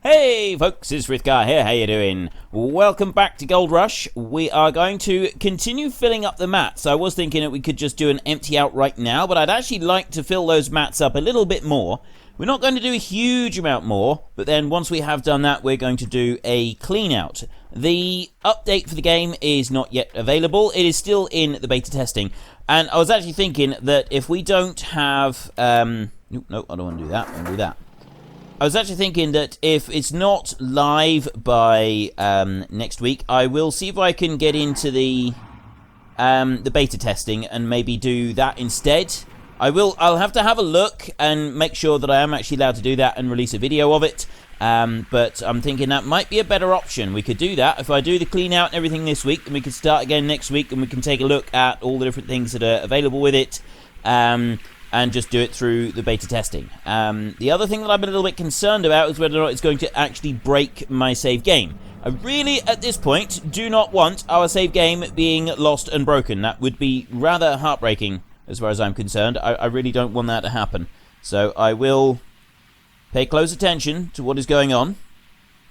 Hey folks, it's Frithgar here, how you doing? Welcome back to Gold Rush. We are going to continue filling up the mats. I was thinking that we could just do an empty out right now, but I'd actually like to fill those mats up a little bit more. We're not going to do a huge amount more, but then once we have done that, we're going to do a clean out. The update for the game is not yet available. It is still in the beta testing, and I was actually thinking that if we don't have... no, I don't want to do that. I want to do that. I was actually thinking that if it's not live by next week, I will see if I can get into the beta testing and maybe do that instead. I'll have to have a look and make sure that I am actually allowed to do that and release a video of it. But I'm thinking that might be a better option. We could do that. If I do the clean out and everything this week, then we could start again next week and we can take a look at all the different things that are available with it. And just do it through the beta testing. The other thing that I'm a little bit concerned about is whether or not it's going to actually break my save game. I really, at this point, do not want our save game being lost and broken. That would be rather heartbreaking, as far as I'm concerned. I really don't want that to happen. So I will pay close attention to what is going on.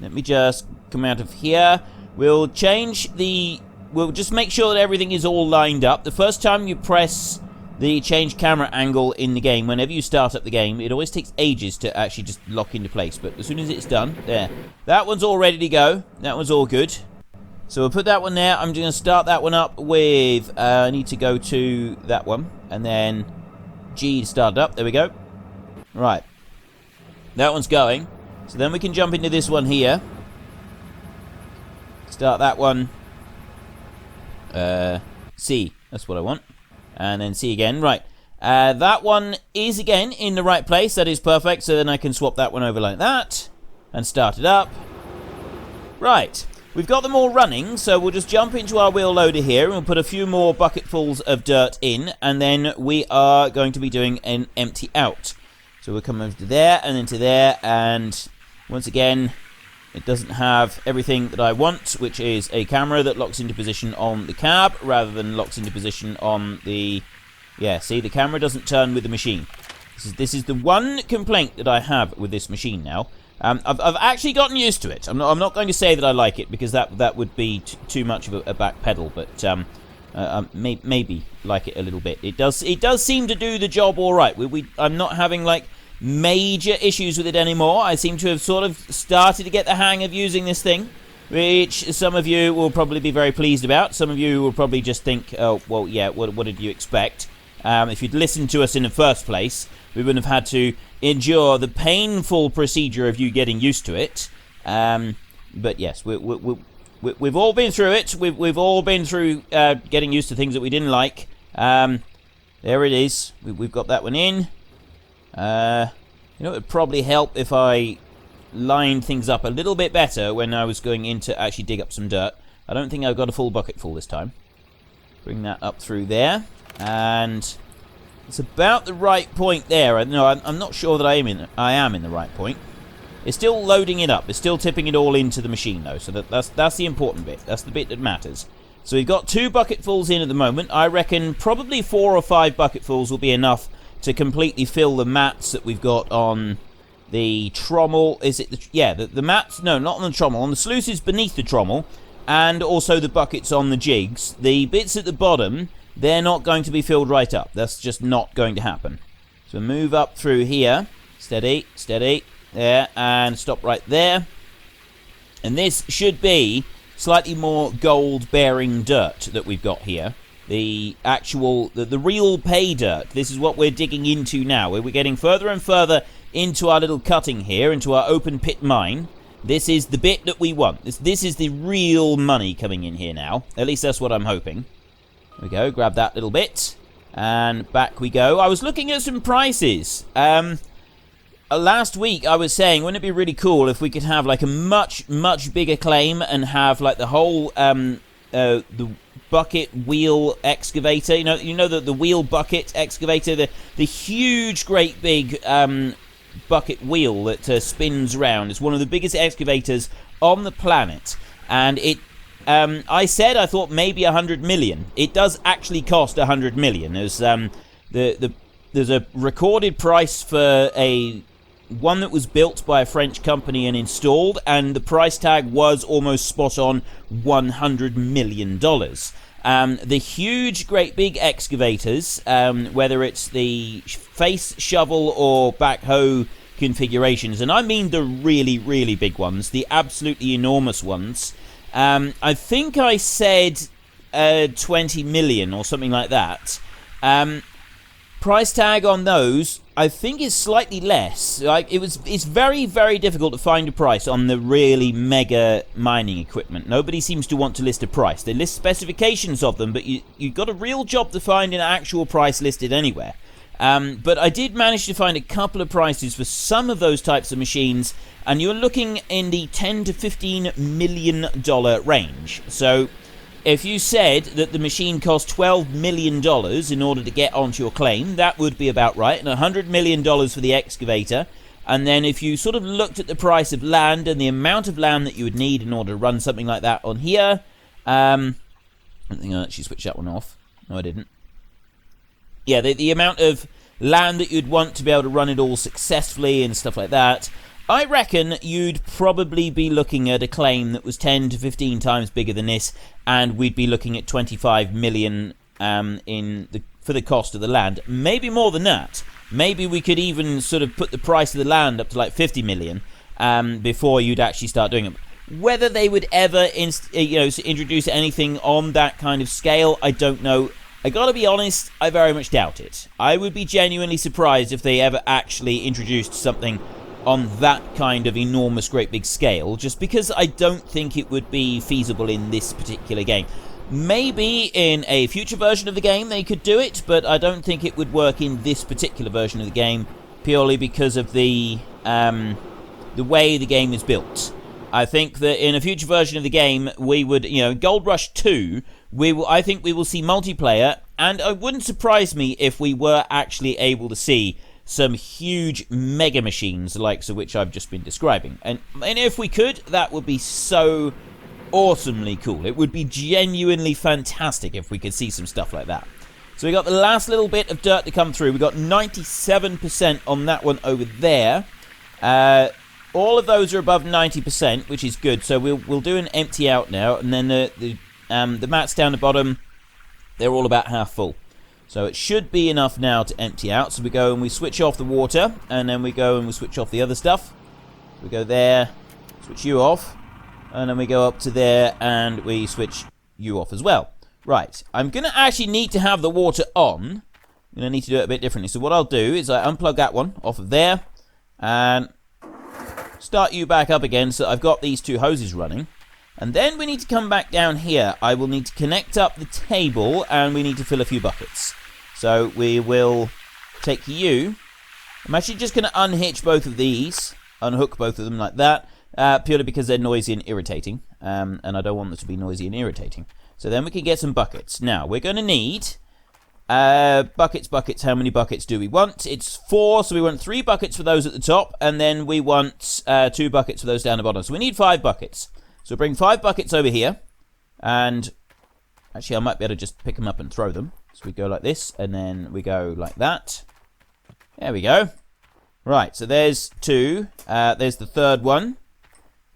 Let me just come out of here. We'll change the... We'll just make sure that everything is all lined up. The first time you press... the change camera angle in the game, whenever you start up the game, it always takes ages to actually just lock into place. But as soon as it's done, there. That one's all ready to go. That one's all good. So we'll put that one there. I'm just going to start that one up with... I need to go to that one. And then G to start it up. There we go. Right. That one's going. So then we can jump into this one here. Start that one. C. That's what I want. And then C again. Right. That one is again in the right place. That is perfect. So then I can swap that one over like that. And start it up. Right. We've got them all running. So we'll just jump into our wheel loader here. And we'll put a few more bucketfuls of dirt in. And then we are going to be doing an empty out. So we'll come over to there and then to there. And once again... it doesn't have everything that I want, which is a camera that locks into position on the cab rather than locks into position on the... yeah, see, the camera doesn't turn with the machine. This is the one complaint that I have with this machine now. I've actually gotten used to it. I'm not going to say that I like it because that would be too much of a back pedal, but maybe like it a little bit. It does seem to do the job all right. I'm not having like major issues with it anymore. I seem to have sort of started to get the hang of using this thing, which some of you will probably be very pleased about. Some of you will probably just think, oh, well, yeah, what did you expect? If you'd listened to us in the first place, we wouldn't have had to endure the painful procedure of you getting used to it. But yes, we've all been through it. We've all been through getting used to things that we didn't like. There it is. We've got that one in. You know, it would probably help if I lined things up a little bit better when I was going in to actually dig up some dirt. I don't think I've got a full bucket full this time. Bring that up through there. And it's about the right point there. No, I'm not sure that I am in the right point. It's still loading it up. It's still tipping it all into the machine, though. So that's the important bit. That's the bit that matters. So we've got 2 bucketfuls in at the moment. I reckon probably 4 or 5 bucketfuls will be enough to completely fill the mats that we've got on the trommel. Is it the mats? No, not on the trommel. On the sluices beneath the trommel, and also the buckets on the jigs. The bits at the bottom, they're not going to be filled right up. That's just not going to happen. So move up through here. Steady, steady. There, and stop right there. And this should be slightly more gold-bearing dirt that we've got here. The actual, the real pay dirt. This is what we're digging into now. We're getting further and further into our little cutting here, into our open pit mine. This is the bit that we want. This is the real money coming in here now. At least that's what I'm hoping. There we go, grab that little bit. And back we go. I was looking at some prices. Last week I was saying, wouldn't it be really cool if we could have like a much, much bigger claim and have like the whole, the bucket wheel excavator, you know the wheel bucket excavator, the huge great big bucket wheel that spins around. It's one of the biggest excavators on the planet, and it I said I thought maybe 100 million. It does actually cost 100 million. There's a recorded price for a one that was built by a French company and installed, and the price tag was almost spot on $100 million. The huge, great big excavators, whether it's the face shovel or backhoe configurations, and I mean the really, really big ones, the absolutely enormous ones. I think I said 20 million or something like that. Price tag on those, I think, is slightly less. It's very, very difficult to find a price on the really mega mining equipment. Nobody seems to want to list a price. They list specifications of them, but you've got a real job to find an actual price listed anywhere. But I did manage to find a couple of prices for some of those types of machines, and you're looking in the $10 to $15 million range. So if you said that the machine cost $12 million in order to get onto your claim, that would be about right, and $100 million for the excavator. And then if you sort of looked at the price of land and the amount of land that you would need in order to run something like that on here, I don't think I actually switched that one off. No, I didn't. Yeah, the amount of land that you'd want to be able to run it all successfully and stuff like that, I reckon you'd probably be looking at a claim that was 10 to 15 times bigger than this, and we'd be looking at 25 million for the cost of the land. Maybe more than that. Maybe we could even sort of put the price of the land up to like 50 million before you'd actually start doing it. Whether they would ever introduce anything on that kind of scale, I don't know. I gotta be honest, I very much doubt it. I would be genuinely surprised if they ever actually introduced something on that kind of enormous, great big scale, just because I don't think it would be feasible in this particular game. Maybe in a future version of the game they could do it, but I don't think it would work in this particular version of the game, purely because of the way the game is built. I think that in a future version of the game, we would, Gold Rush 2, I think we will see multiplayer, and it wouldn't surprise me if we were actually able to see some huge mega machines, the likes of which I've just been describing. And if we could, that would be so awesomely cool. It would be genuinely fantastic if we could see some stuff like that. So we got the last little bit of dirt to come through. We got 97% on that one over there. All of those are above 90%, which is good. So we'll do an empty out now, and then the mats down the bottom, they're all about half full. So it should be enough now to empty out. So we go and we switch off the water, and then we go and we switch off the other stuff. We go there, switch you off, and then we go up to there and we switch you off as well. Right, I'm going to actually need to have the water on. I'm going to need to do it a bit differently. So what I'll do is I unplug that one off of there and start you back up again, so I've got these two hoses running. And then we need to come back down here. I will need to connect up the table, and we need to fill a few buckets. So we will take you. I'm actually just going to unhitch both of these, unhook both of them like that, purely because they're noisy and irritating, and I don't want them to be noisy and irritating. So then we can get some buckets. Now, we're going to need buckets. How many buckets do we want? It's 4, so we want 3 buckets for those at the top, and then we want 2 buckets for those down the bottom. So we need 5 buckets. So bring 5 buckets over here, and actually I might be able to just pick them up and throw them. So we go like this, and then we go like that. There we go. Right, so there's 2. There's the third one.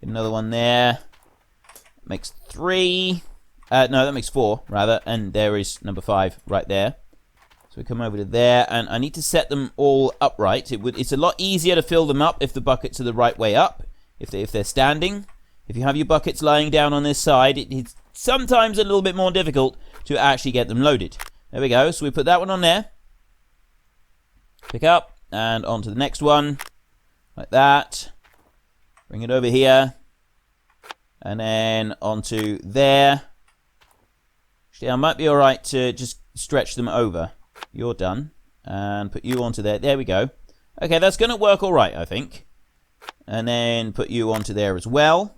Another one there. Makes 3. No, that makes 4, rather. And there is number 5 right there. So we come over to there, and I need to set them all upright. It's a lot easier to fill them up if the buckets are the right way up, if they're standing. If you have your buckets lying down on this side, it's sometimes a little bit more difficult to actually get them loaded. There we go. So we put that one on there. Pick up, and onto the next one. Like that. Bring it over here. And then onto there. Actually, I might be alright to just stretch them over. You're done. And put you onto there. There we go. Okay, that's going to work alright, I think. And then put you onto there as well.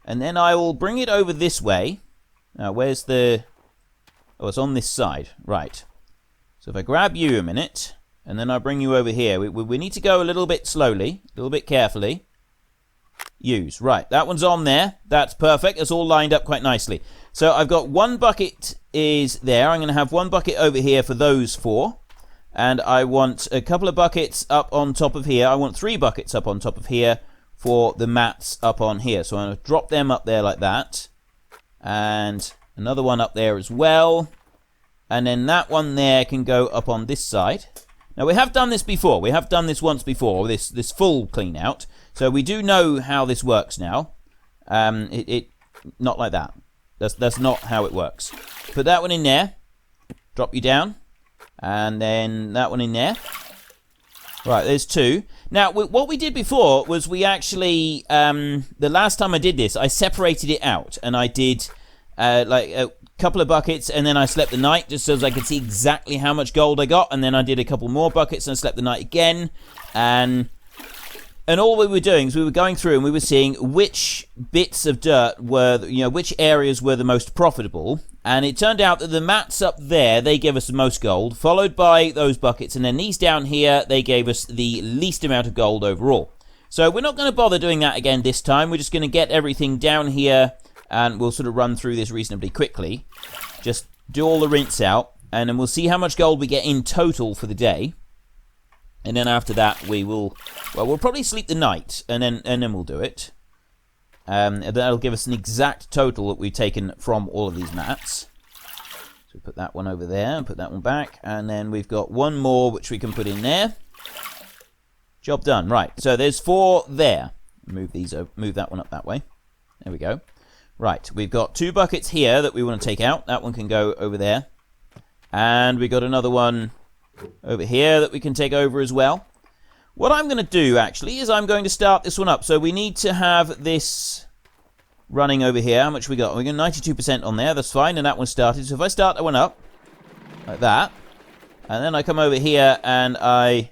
And then I will bring it over this way. Now, where's the... Oh, it's on this side. Right. So if I grab you a minute, and then I bring you over here. We need to go a little bit slowly, a little bit carefully. Use. Right, that one's on there. That's perfect. It's all lined up quite nicely. So I've got 1 bucket is there. I'm going to have 1 bucket over here for those 4. And I want a couple of buckets up on top of here. I want 3 buckets up on top of here for the mats up on here. So I'm going to drop them up there like that. And another one up there as well. And then that one there can go up on this side. Now, we have done this before. We have done this once before, this full clean out. So we do know how this works now. Not like that. That's not how it works. Put that one in there. Drop you down. And then that one in there. Right, there's 2. Now, what we did before was we actually, the last time I did this, I separated it out. And I did, like, a couple of buckets, and then I slept the night, just so as I could see exactly how much gold I got. And then I did a couple more buckets, and I slept the night again. And all we were doing is we were going through and we were seeing which bits of dirt were, which areas were the most profitable. And it turned out that the mats up there, they gave us the most gold, followed by those buckets. And then these down here, they gave us the least amount of gold overall. So we're not going to bother doing that again this time. We're just going to get everything down here, and we'll sort of run through this reasonably quickly. Just do all the rinse out, and then we'll see how much gold we get in total for the day. And then after that, we'll probably sleep the night, and then we'll do it. And that'll give us an exact total that we've taken from all of these mats. So put that one over there, and put that one back, and then we've got one more which we can put in there. Job done. Right, so there's 4 there. Move that one up that way. There we go. Right, we've got 2 buckets here that we want to take out. That one can go over there. And we got another one over here that we can take over as well. What I'm going to do, actually, is I'm going to start this one up. So we need to have this running over here. How much we got? We got 92% on there. That's fine, and that one started. So if I start that one up, like that, and then I come over here and I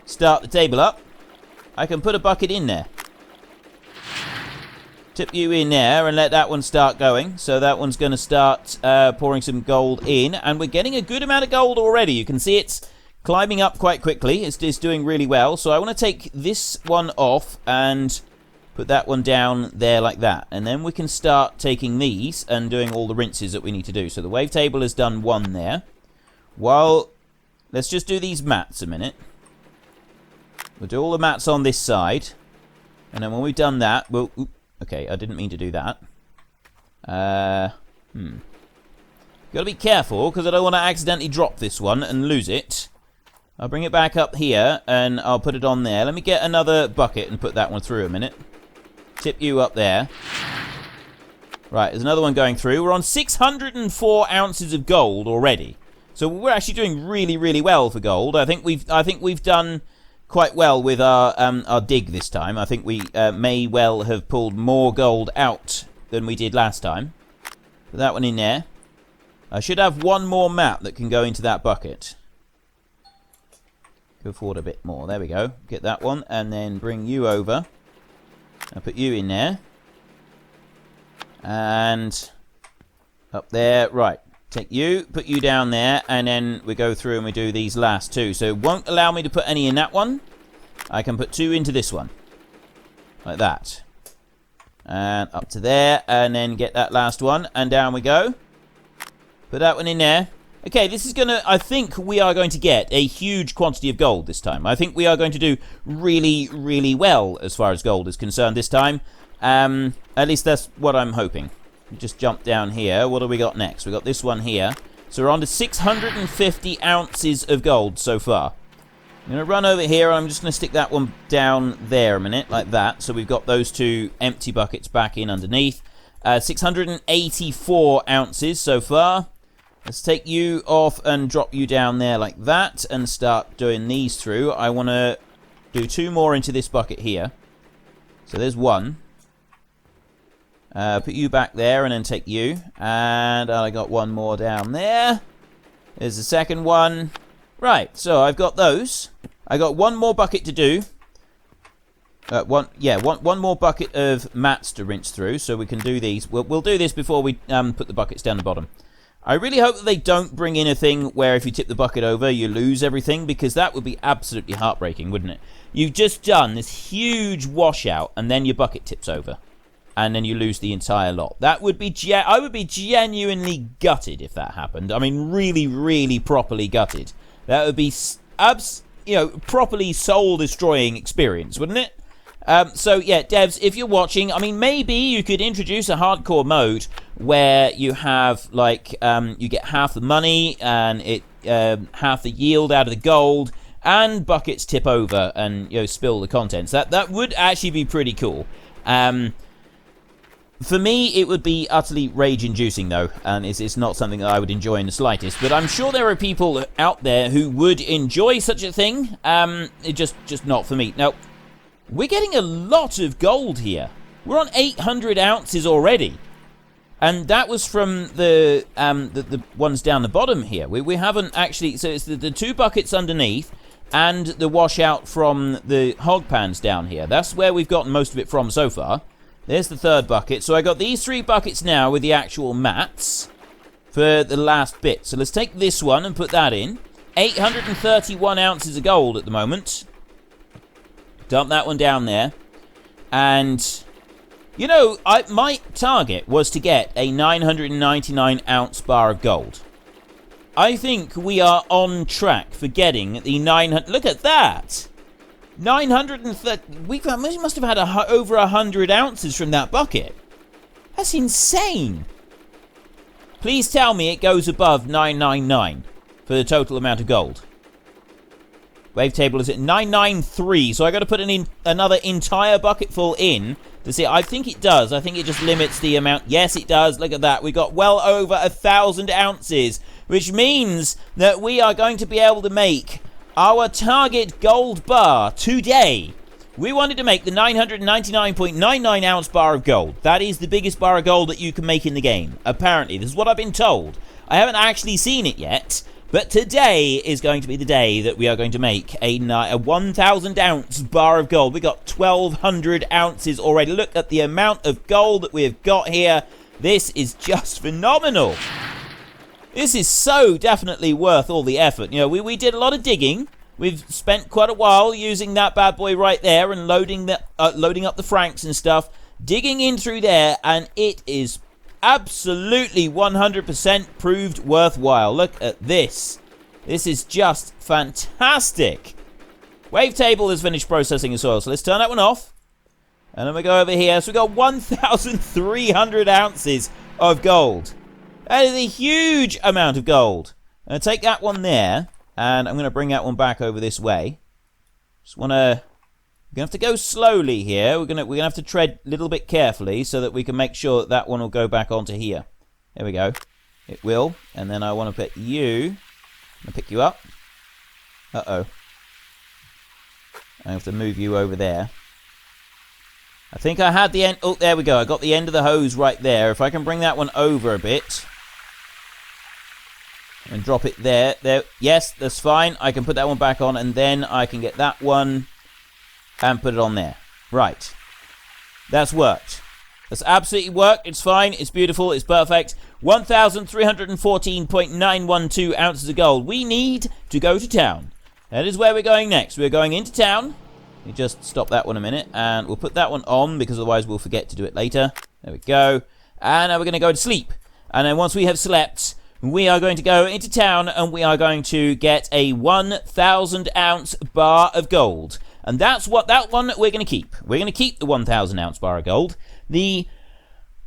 start the table up, I can put a bucket in there. Tip you in there and let that one start going. So that one's going to start pouring some gold in. And we're getting a good amount of gold already. You can see it's climbing up quite quickly. It's doing really well. So I want to take this one off and put that one down there like that. And then we can start taking these and doing all the rinses that we need to do. So the wave table has done 1 there. Well, let's just do these mats a minute. We'll do all the mats on this side. And then when we've done that, we'll... Okay, I didn't mean to do that. Gotta be careful, because I don't want to accidentally drop this one and lose it. I'll bring it back up here, and I'll put it on there. Let me get another bucket and put that one through a minute. Tip you up there. Right, there's another one going through. We're on 604 ounces of gold already. So we're actually doing really, really well for gold. I think we've done quite well with our dig this time. I think we may well have pulled more gold out than we did last time. Put that one in there. I should have one more mat that can go into that bucket. Go forward a bit more. There we go. Get that one, and then bring you over. I'll put you in there. And up there. Right. Take you, put you down there, and then we go through and we do these last 2. So it won't allow me to put any in that one. I can put 2 into this one. Like that. And up to there, and then get that last one, and down we go. Put that one in there. Okay, this is gonna... I think we are going to get a huge quantity of gold this time. I think we are going to do really, really well as far as gold is concerned this time. At least that's what I'm hoping. Just jump down here. What do we got next? We got this one here. So we're on to 650 ounces of gold so far. I'm going to run over here. I'm just going to stick that one down there a minute, like that. So we've got those 2 empty buckets back in underneath. 684 ounces so far. Let's take you off and drop you down there like that and start doing these through. I want to do 2 more into this bucket here. So there's 1. Put you back there and then take you. And I got 1 more down there. There's the second one. Right, so I've got those. I got 1 more bucket to do. One more bucket of mats to rinse through, so we can do these. We'll do this before we put the buckets down the bottom. I really hope that they don't bring in a thing where if you tip the bucket over, you lose everything, because that would be absolutely heartbreaking, wouldn't it? You've just done this huge washout, and then your bucket tips over. And then you lose the entire lot. That would be... I would be genuinely gutted if that happened. I mean, really, really properly gutted. That would be, properly soul-destroying experience, wouldn't it? So, yeah, devs, if you're watching, I mean, maybe you could introduce a hardcore mode where you have, like, you get half the money and half the yield out of the gold, and buckets tip over and, spill the contents. That would actually be pretty cool. For me, it would be utterly rage-inducing, though, and it's not something that I would enjoy in the slightest. But I'm sure there are people out there who would enjoy such a thing. It's just not for me. Now, we're getting a lot of gold here. We're on 800 ounces already. And that was from the ones down the bottom here. We haven't actually... So it's the 2 buckets underneath and the washout from the hog pans down here. That's where we've gotten most of it from so far. There's the 3rd bucket. So I got these 3 buckets now with the actual mats for the last bit. So let's take this one and put that in. 831 ounces of gold at the moment. Dump that one down there. And, my target was to get a 999 ounce bar of gold. I think we are on track for getting the 900... Look at that! 930... We must have had over 100 ounces from that bucket. That's insane! Please tell me it goes above 999 for the total amount of gold. Wavetable is at 993, so I got to put another entire bucket full in to see. I think it does. I think it just limits the amount. Yes, it does. Look at that. We got well over 1,000 ounces, which means that we are going to be able to make our target gold bar today. We wanted to make the 999.99 ounce bar of gold. That is the biggest bar of gold that you can make in the game. Apparently, this is what I've been told. I haven't actually seen it yet. But today is going to be the day that we are going to make a 1,000 ounce bar of gold. We got 1,200 ounces already. Look at the amount of gold that we have got here. This is just phenomenal. This is so definitely worth all the effort. We did a lot of digging. We've spent quite a while using that bad boy right there and loading up the franks and stuff. Digging in through there, and it is absolutely 100% proved worthwhile. Look at this. This is just fantastic. Wavetable has finished processing as well, so let's turn that one off. And then we go over here. So we got 1,300 ounces of gold. That is a huge amount of gold. I'm going to take that one there, and I'm going to bring that one back over this way. Just want to... We're going to have to go slowly here. We're going to have to tread a little bit carefully so that we can make sure that one will go back onto here. There we go. It will. And then I want to put you. I'm going to pick you up. Uh-oh. I have to move you over there. I think I had the end... Oh, there we go. I got the end of the hose right there. If I can bring that one over a bit. And drop it there. There. Yes, that's fine. I can put that one back on. And then I can get that one... and put it on there. Right. That's worked. That's absolutely worked. It's fine. It's beautiful. It's perfect. 1,314.912 ounces of gold. We need to go to town. That is where we're going next. We're going into town. Let me just stop that one a minute. And we'll put that one on because otherwise we'll forget to do it later. There we go. And now we're going to go to sleep. And then once we have slept, we are going to go into town and we are going to get a 1,000 ounce bar of gold. And that's what that one we're going to keep. We're going to keep the 1,000 ounce bar of gold. The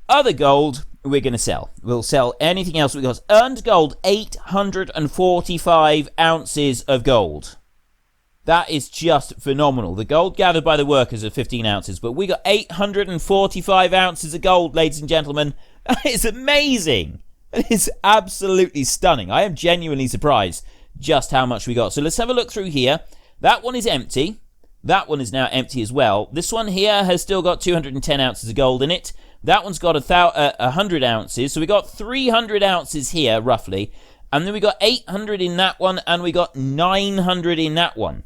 other gold we're going to sell. We'll sell anything else. We've got earned gold, 845 ounces of gold. That is just phenomenal. The gold gathered by the workers are 15 ounces, but we got 845 ounces of gold, ladies and gentlemen. That is amazing. That is absolutely stunning. I am genuinely surprised just how much we got. So let's have a look through here. That one is empty. That one is now empty as well. This one here has still got 210 ounces of gold in it. That one's got 100 ounces. So we got 300 ounces here, roughly. And then we got 800 in that one, and we got 900 in that one.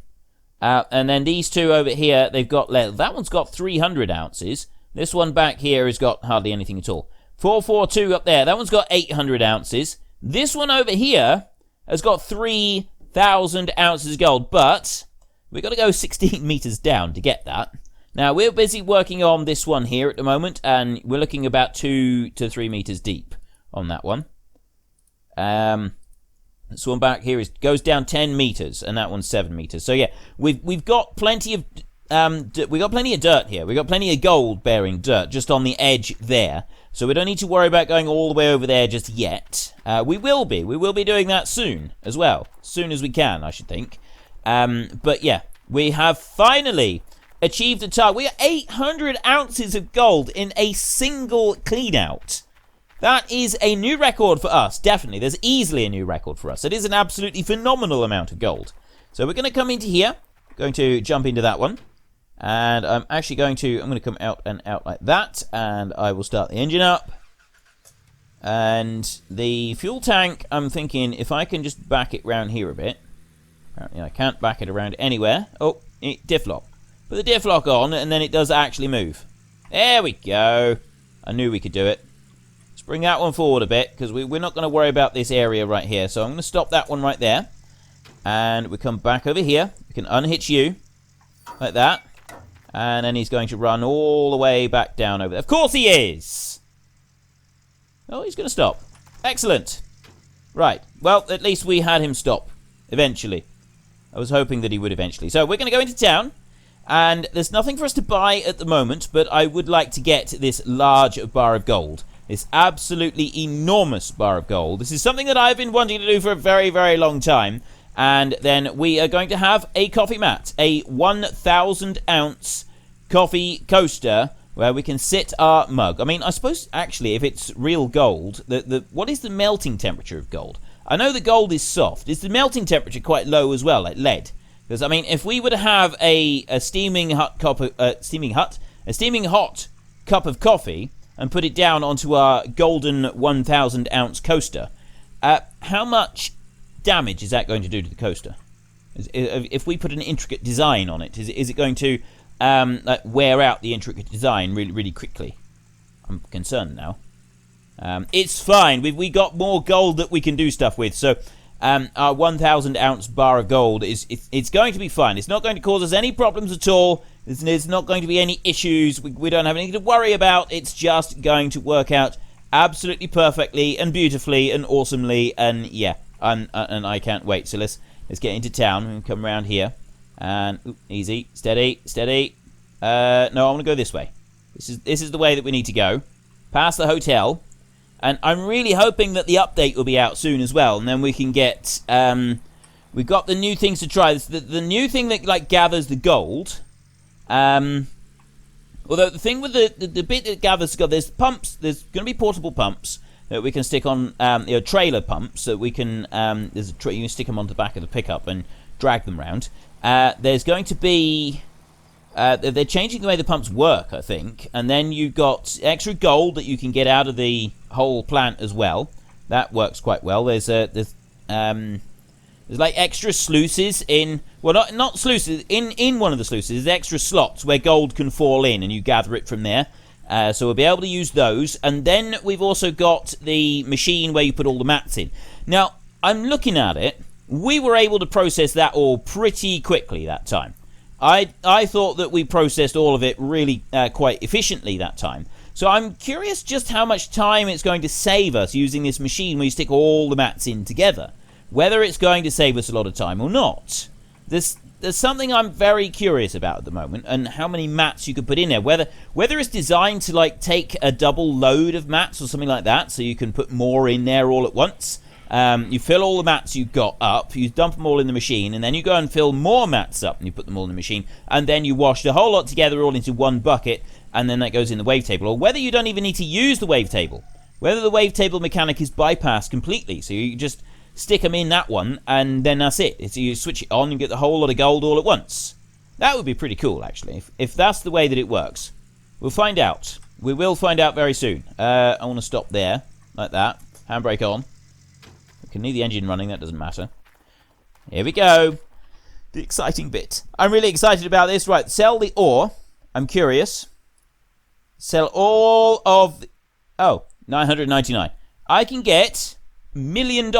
And then these two over here, they've got... That one's got 300 ounces. This one back here has got hardly anything at all. 442 up there. That one's got 800 ounces. This one over here has got 3,000 ounces of gold, but... we've got to go 16 meters down to get that. Now, we're busy working on this one here at the moment, and we're looking about 2 to 3 meters deep on that one. This one back here goes down 10 meters, and that one's 7 meters. So yeah, we've got plenty of dirt here. We've got plenty of gold-bearing dirt just on the edge there. So we don't need to worry about going all the way over there just yet. We will be doing that soon as well. Soon as we can, I should think. But yeah, we have finally achieved a target. We are 800 ounces of gold in a single clean-out. That is a new record for us, definitely. There's easily a new record for us. It is an absolutely phenomenal amount of gold. So we're going to come into here. Going to jump into that one. And I'm going to come out and out like that. And I will start the engine up. And the fuel tank, I'm thinking if I can just back it round here a bit. Apparently I can't back it around anywhere. Oh, diff lock. Put the diff lock on and then it does actually move. There we go. I knew we could do it. Let's bring that one forward a bit because we're not going to worry about this area right here. So I'm going to stop that one right there. And we come back over here. We can unhitch you like that. And then he's going to run all the way back down over there. Of course he is! Oh, he's going to stop. Excellent. Right. Well, at least we had him stop. Eventually. I was hoping that he would eventually. So we're going to go into town. And there's nothing for us to buy at the moment. But I would like to get this large bar of gold. This absolutely enormous bar of gold. This is something that I've been wanting to do for a very, very long time. And then we are going to have a coffee mat. A 1,000 ounce coffee coaster where we can sit our mug. I mean, I suppose, actually, if it's real gold, what is the melting temperature of gold? I know the gold is soft. Is the melting temperature quite low as well, like lead? Because, I mean, if we were to have a steaming hot cup of coffee and put it down onto our golden 1,000 ounce coaster, how much damage is that going to do to the coaster? If we put an intricate design on it, is it going to wear out the intricate design really, really quickly? I'm concerned now. It's fine. We got more gold that we can do stuff with. So our 1,000 ounce bar of gold it's going to be fine. It's not going to cause us any problems at all. There's not going to be any issues. We don't have anything to worry about. It's just going to work out absolutely perfectly and beautifully and awesomely. And yeah, and I can't wait. So let's get into town and come around here. And easy, steady. No, I want to go this way. This is the way that we need to go. Past the hotel. And I'm really hoping that the update will be out soon as well. And then we can get... we've got the new things to try. The new thing that gathers the gold. Although the thing with the bit that gathers gold, there's pumps. There's going to be portable pumps that we can stick on, trailer pumps. So we can... you can stick them on the back of the pickup and drag them around. There's going to be... they're changing the way the pumps work, I think. And then you've got extra gold that you can get out of the whole plant as well. That works quite well. There's like extra sluices in... Well, not sluices. In one of the sluices, there's extra slots where gold can fall in and you gather it from there. So we'll be able to use those. And then we've also got the machine where you put all the mats in. Now, I'm looking at it. We were able to process that all pretty quickly that time. I thought that we processed all of it really quite efficiently that time. So I'm curious just how much time it's going to save us using this machine where you stick all the mats in together. Whether it's going to save us a lot of time or not. There's something I'm very curious about at the moment, and how many mats you could put in there. Whether it's designed to take a double load of mats or something like that, so you can put more in there all at once. You fill all the mats you've got up, you dump them all in the machine, and then you go and fill more mats up and you put them all in the machine, and then you wash the whole lot together all into one bucket, and then that goes in the wavetable. Or whether you don't even need to use the wavetable. Whether the wavetable mechanic is bypassed completely, so you just stick them in that one, and then that's it. So you switch it on and get the whole lot of gold all at once. That would be pretty cool, actually, if that's the way that it works. We'll find out. We will find out very soon. I want to stop there, like that. Handbrake on. Can leave the engine running, that doesn't matter. Here we go. The exciting bit. I'm really excited about this. Right, sell the ore. I'm curious. Sell all of the... Oh, 999. I can get $1 million.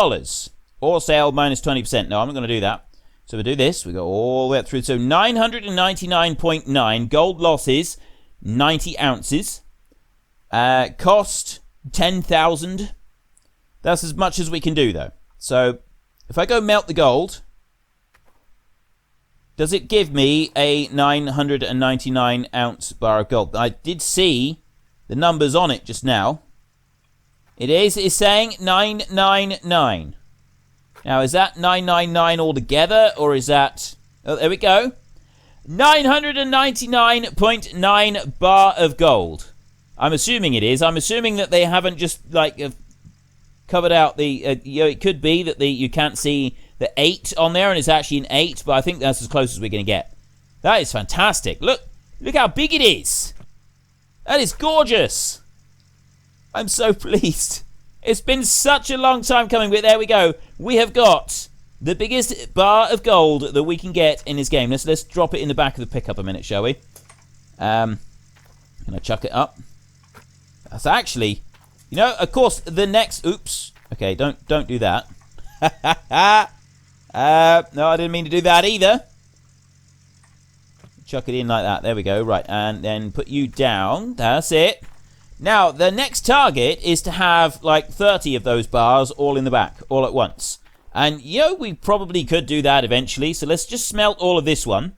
Ore sale minus 20%. No, I'm not going to do that. So we do this. We go all the way up through. So 999.9. Gold losses, 90 ounces. Cost, 10,000. That's as much as we can do, though. So, if I go melt the gold, does it give me a 999 ounce bar of gold? I did see the numbers on it just now. It's saying 999. Now, is that 999 altogether, or is that... Oh, there we go. 999.9 bar of gold. I'm assuming it is. I'm assuming that they haven't just, like, covered out the... it could be that you can't see the 8 on there, and it's actually an 8, but I think that's as close as we're going to get. That is fantastic. Look how big it is. That is gorgeous. I'm so pleased. It's been such a long time coming, but there we go. We have got the biggest bar of gold that we can get in this game. Let's drop it in the back of the pickup a minute, shall we? Can I chuck it up? That's actually... You know, of course, the next... Oops. Okay, don't do that. No, I didn't mean to do that either. Chuck it in like that. There we go. Right, and then put you down. That's it. Now, the next target is to have, like, 30 of those bars all in the back, all at once. And, we probably could do that eventually, so let's just smelt all of this one.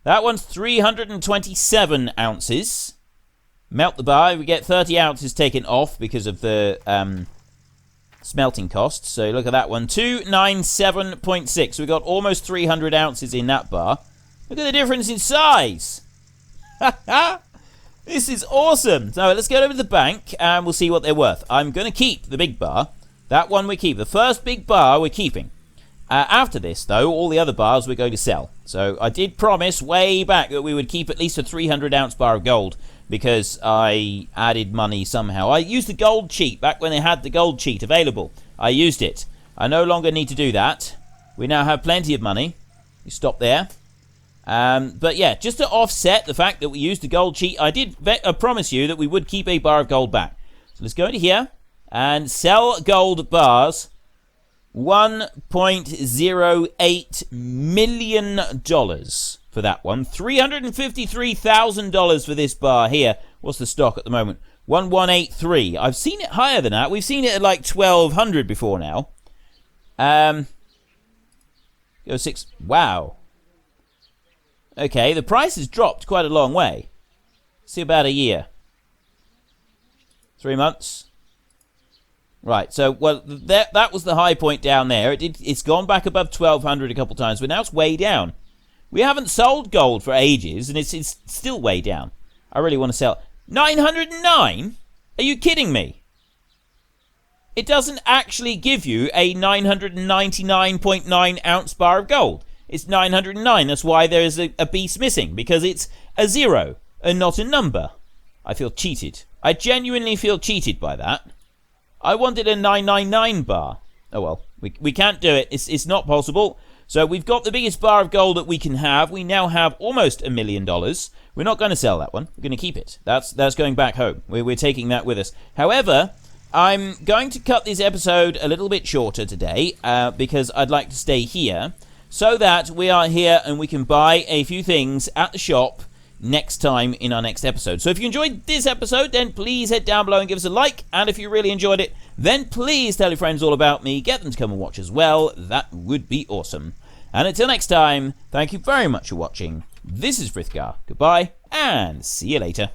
That one's 327 ounces. Melt the bar. We get 30 ounces taken off because of the smelting costs. So, look at that one. 297.6. We got almost 300 ounces in that bar. Look at the difference in size. This is awesome. So let's go over to the bank and we'll see what they're worth. I'm going to keep the big bar. That one we keep. The first big bar we're keeping. After this, though, all the other bars we're going to sell. So I did promise way back that we would keep at least a 300 ounce bar of gold because I added money somehow. I used the gold cheat back when they had the gold cheat available. I used it. I no longer need to do that. We now have plenty of money. You stop there. But yeah, just to offset the fact that we used the gold cheat, I did promise you that we would keep a bar of gold back. So let's go into here and sell gold bars. $1.08 million for that one. $353,000 for this bar here. What's the stock at the moment? 1183. I've seen it higher than that. We've seen it at like 1200 before now. Go 6. Wow. Okay, the price has dropped quite a long way. See, about a year. 3 months. Right, so, well, that was the high point down there. It's gone back above 1,200 a couple times, but now it's way down. We haven't sold gold for ages, and it's still way down. I really want to sell... 909? Are you kidding me? It doesn't actually give you a 999.9 ounce bar of gold. It's 909. That's why there is a piece missing, because it's a 0 and not a number. I feel cheated. I genuinely feel cheated by that. I wanted a 999 bar. Oh well, we can't do it. It's not possible. So we've got the biggest bar of gold that we can have. We now have almost $1 million. We're not going to sell that one. We're going to keep it. That's going back home. We're taking that with us. However, I'm going to cut this episode a little bit shorter today because I'd like to stay here so that we are here and we can buy a few things at the shop next time in our next episode. So if you enjoyed this episode, then please head down below and give us a like. And if you really enjoyed it, then please tell your friends all about me. Get them to come and watch as well. That would be awesome. And until next time, thank you very much for watching. This is Frithgar. Goodbye, and see you later.